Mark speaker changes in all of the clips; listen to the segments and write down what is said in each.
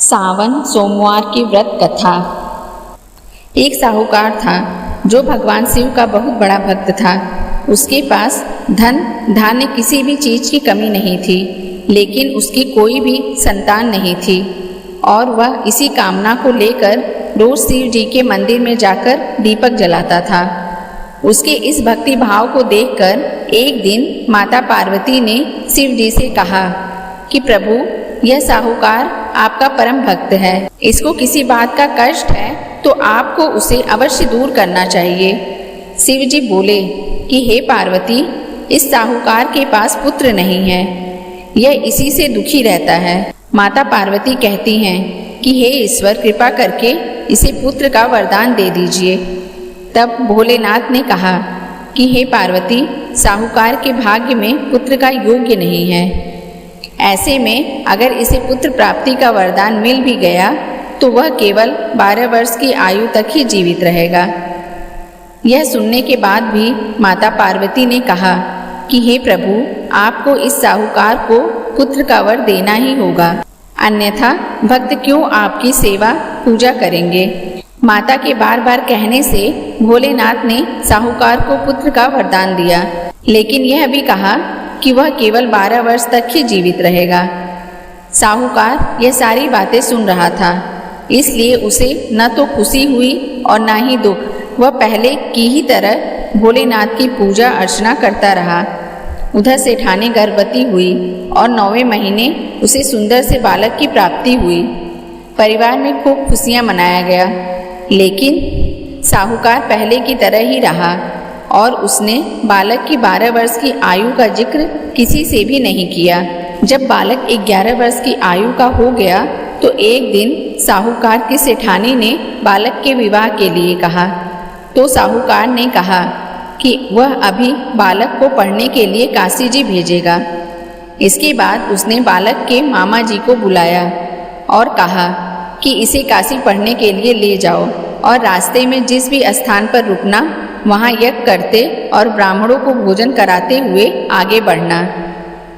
Speaker 1: सावन सोमवार की व्रत कथा। एक साहूकार था जो भगवान शिव का बहुत बड़ा भक्त था। उसके पास धन धान्य किसी भी चीज की कमी नहीं थी, लेकिन उसकी कोई भी संतान नहीं थी और वह इसी कामना को लेकर रोज शिव जी के मंदिर में जाकर दीपक जलाता था। उसके इस भक्ति भाव को देखकर एक दिन माता पार्वती ने शिव जी से कहा कि प्रभु, यह साहूकार आपका परम भक्त है, इसको किसी बात का कष्ट है तो आपको उसे अवश्य दूर करना चाहिए। शिव जी बोले कि हे पार्वती, इस साहूकार के पास पुत्र नहीं है, यह इसी से दुखी रहता है। माता पार्वती कहती हैं कि हे ईश्वर, कृपा करके इसे पुत्र का वरदान दे दीजिए। तब भोलेनाथ ने कहा कि हे पार्वती, साहूकार के भाग्य में पुत्र का योग्य नहीं है। ऐसे में अगर इसे पुत्र प्राप्ति का वरदान मिल भी गया तो वह केवल 12 वर्ष की आयु तक ही जीवित रहेगा। यह सुनने के बाद भी माता पार्वती ने कहा कि हे प्रभु, आपको इस साहूकार को पुत्र का वर देना ही होगा, अन्यथा भक्त क्यों आपकी सेवा पूजा करेंगे। माता के बार बार कहने से भोलेनाथ ने साहूकार को पुत्र का वरदान दिया, लेकिन यह भी कहा कि वह केवल 12 वर्ष तक ही जीवित रहेगा। साहूकार यह सारी बातें सुन रहा था, इसलिए उसे न तो खुशी हुई और न ही दुख। वह पहले की ही तरह भोलेनाथ की पूजा अर्चना करता रहा। उधर सेठानी गर्भवती हुई और 9वें महीने उसे सुंदर से बालक की प्राप्ति हुई। परिवार में खूब खुशियां मनाया गया, लेकिन साहूकार पहले की तरह ही रहा और उसने बालक की 12 वर्ष की आयु का जिक्र किसी से भी नहीं किया। जब बालक 11 वर्ष की आयु का हो गया तो एक दिन साहूकार की सेठानी ने बालक के विवाह के लिए कहा, तो साहूकार ने कहा कि वह अभी बालक को पढ़ने के लिए काशी जी भेजेगा। इसके बाद उसने बालक के मामा जी को बुलाया और कहा कि इसे काशी पढ़ने के लिए ले जाओ और रास्ते में जिस भी स्थान पर रुकना वहाँ यज्ञ करते और ब्राह्मणों को भोजन कराते हुए आगे बढ़ना।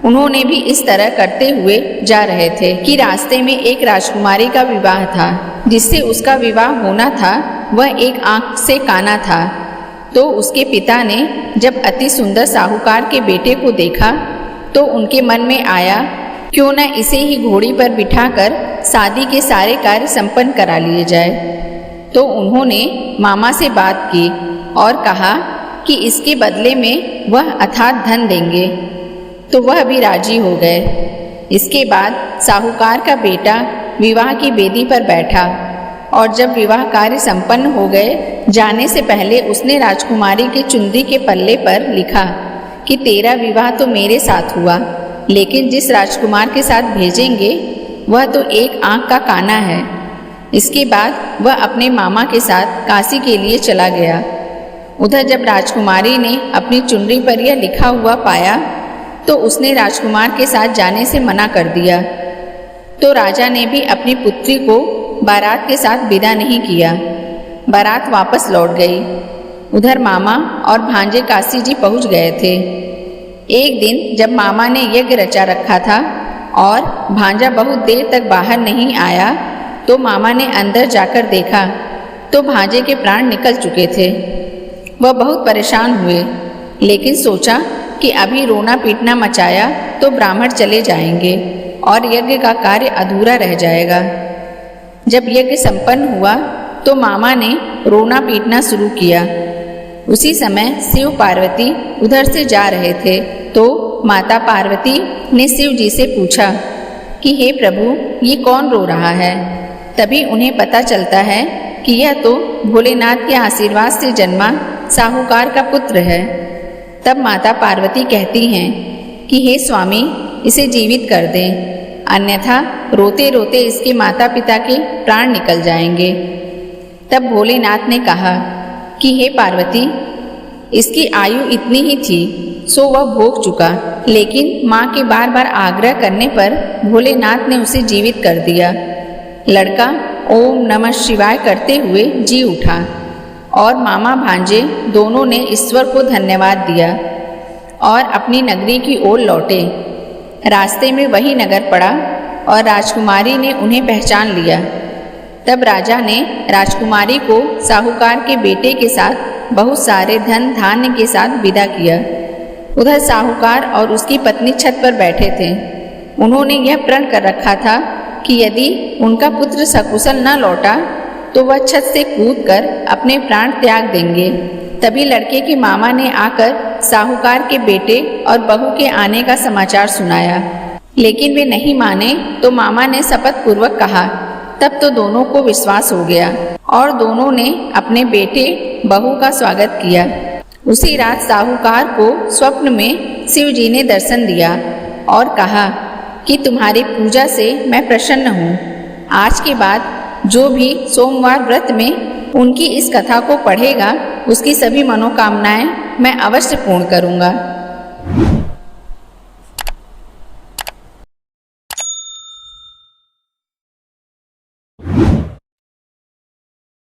Speaker 1: उन्होंने भी इस तरह करते हुए जा रहे थे कि रास्ते में एक राजकुमारी का विवाह था। जिससे उसका विवाह होना था वह एक आंख से काना था। तो उसके पिता ने जब अति सुंदर साहूकार के बेटे को देखा तो उनके मन में आया क्यों न इसे ही घोड़ी पर बिठाकर शादी के सारे कार्य संपन्न करा लिए जाए। तो उन्होंने मामा से बात की और कहा कि इसके बदले में वह अथात धन देंगे, तो वह भी राजी हो गए। इसके बाद साहूकार का बेटा विवाह की बेदी पर बैठा और जब विवाह कार्य संपन्न हो गए, जाने से पहले उसने राजकुमारी के चुंदी के पल्ले पर लिखा कि तेरा विवाह तो मेरे साथ हुआ, लेकिन जिस राजकुमार के साथ भेजेंगे वह तो एक आंख का काना है। इसके बाद वह अपने मामा के साथ काशी के लिए चला गया। उधर जब राजकुमारी ने अपनी चुनरी पर यह लिखा हुआ पाया तो उसने राजकुमार के साथ जाने से मना कर दिया। तो राजा ने भी अपनी पुत्री को बारात के साथ विदा नहीं किया। बारात वापस लौट गई। उधर मामा और भांजे काशी जी पहुंच गए थे। एक दिन जब मामा ने यज्ञ रचा रखा था और भांजा बहुत देर तक बाहर नहीं आया तो मामा ने अंदर जाकर देखा तो भांजे के प्राण निकल चुके थे। वह बहुत परेशान हुए, लेकिन सोचा कि अभी रोना पीटना मचाया तो ब्राह्मण चले जाएंगे और यज्ञ का कार्य अधूरा रह जाएगा। जब यज्ञ संपन्न हुआ तो मामा ने रोना पीटना शुरू किया। उसी समय शिव पार्वती उधर से जा रहे थे तो माता पार्वती ने शिव जी से पूछा कि हे प्रभु, ये कौन रो रहा है। तभी उन्हें पता चलता है कि यह तो भोलेनाथ के आशीर्वाद से जन्मा साहूकार का पुत्र है। तब माता पार्वती कहती हैं कि हे स्वामी, इसे जीवित कर दें, अन्यथा रोते रोते इसके माता पिता के प्राण निकल जाएंगे। तब भोलेनाथ ने कहा कि हे पार्वती, इसकी आयु इतनी ही थी सो वह भोग चुका, लेकिन माँ के बार बार आग्रह करने पर भोलेनाथ ने उसे जीवित कर दिया। लड़का ओम नमः शिवाय करते हुए जी उठा और मामा भांजे दोनों ने ईश्वर को धन्यवाद दिया और अपनी नगरी की ओर लौटे। रास्ते में वही नगर पड़ा और राजकुमारी ने उन्हें पहचान लिया। तब राजा ने राजकुमारी को साहूकार के बेटे के साथ बहुत सारे धन धान्य के साथ विदा किया। उधर साहूकार और उसकी पत्नी छत पर बैठे थे। उन्होंने यह प्रण कर रखा था कि यदि उनका पुत्र सकुशल न लौटा तो वह छत से कूदकर अपने प्राण त्याग देंगे। तभी लड़के के मामा ने आकर साहूकार के बेटे और बहू के आने का समाचार सुनाया, लेकिन वे नहीं माने तो मामा ने शपथ पूर्वक कहा। तब तो दोनों को विश्वास हो गया और दोनों ने अपने बेटे बहू का स्वागत किया। उसी रात साहूकार को स्वप्न में शिव जी ने दर्शन दिया और कहा कि तुम्हारी पूजा से मैं प्रसन्न हूँ। आज के बाद जो भी सोमवार व्रत में उनकी इस कथा को पढ़ेगा उसकी सभी मनोकामनाएं मैं अवश्य पूर्ण करूँगा।